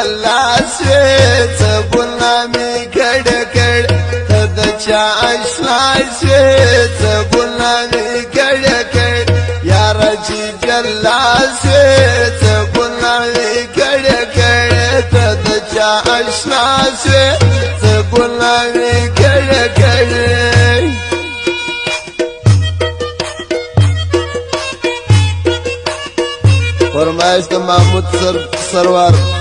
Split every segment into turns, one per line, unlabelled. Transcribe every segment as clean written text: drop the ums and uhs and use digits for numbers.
جلا سوی سبونا می کڑ کڑ تد چا اشنا سوی سبونا می کڑ کڑ یار چی جلا سوی سبونا می کڑ کڑ تد چا اشنا سوی سبونا می کڑ کڑ فرمائش محمود سرور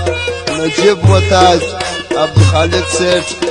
نجیب وتاج عبدالخالق سیٹ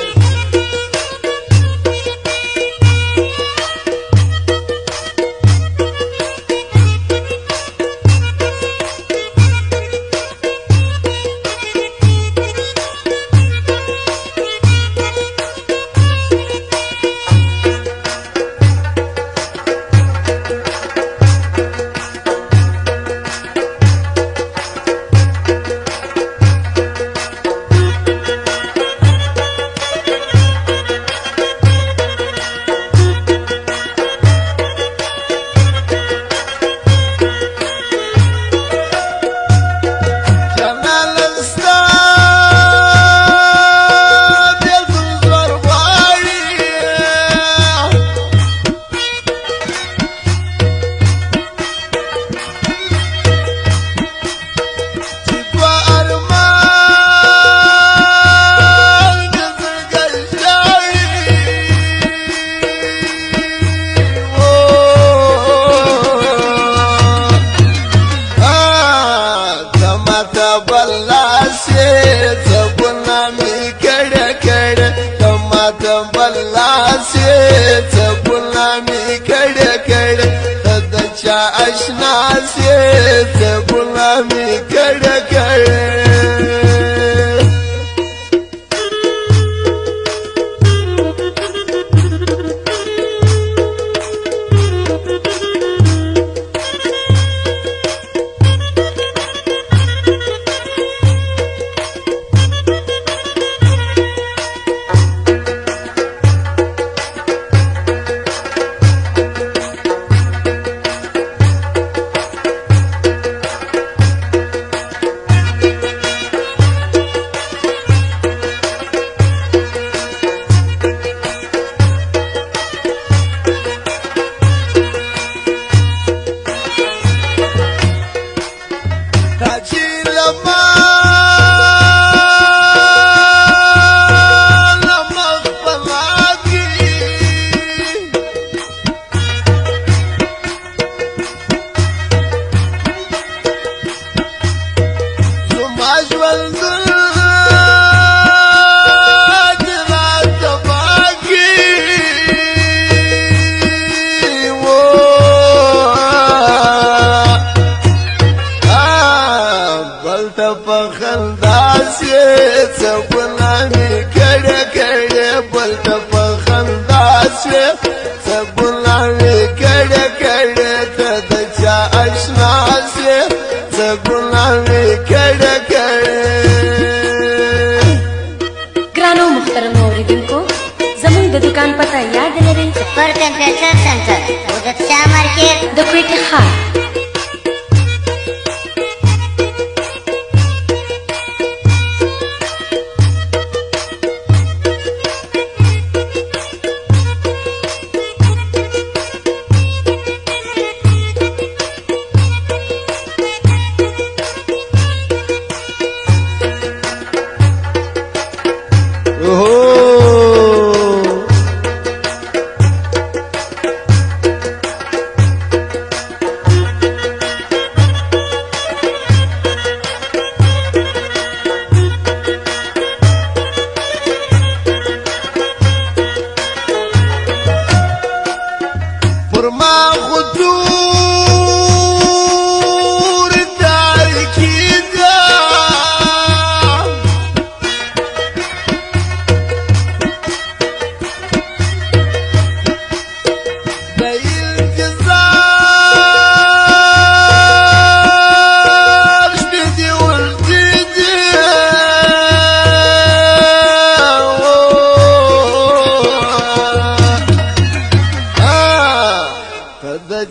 اشنا سے غلامی کڑ کڑ
ग्रानो मुहतरम औरतों जमीन द दुकान पता याद लरे
सुपर टेम्परेचर सेंटर उदत शाह मार्केट
दुपट्टे खास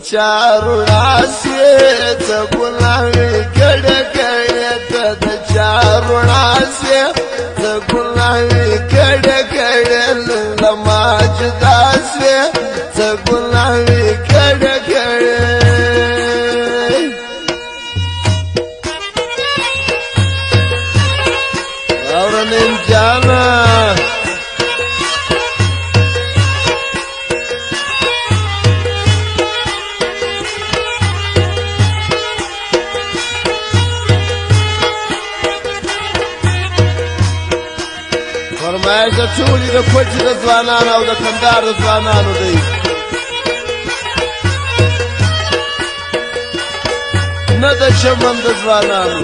चारुणा से गुलामी कड़ कड़ चारुणा پاسې ته ګلابي کړه کړه لما جدا سوې ته ګلابي کړه کړه اورنین جانا فرمایش د ټولې د کوټې د ځوانانو او د کندهار د ځوانانو دی نه د چمن د ځوانانو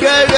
Good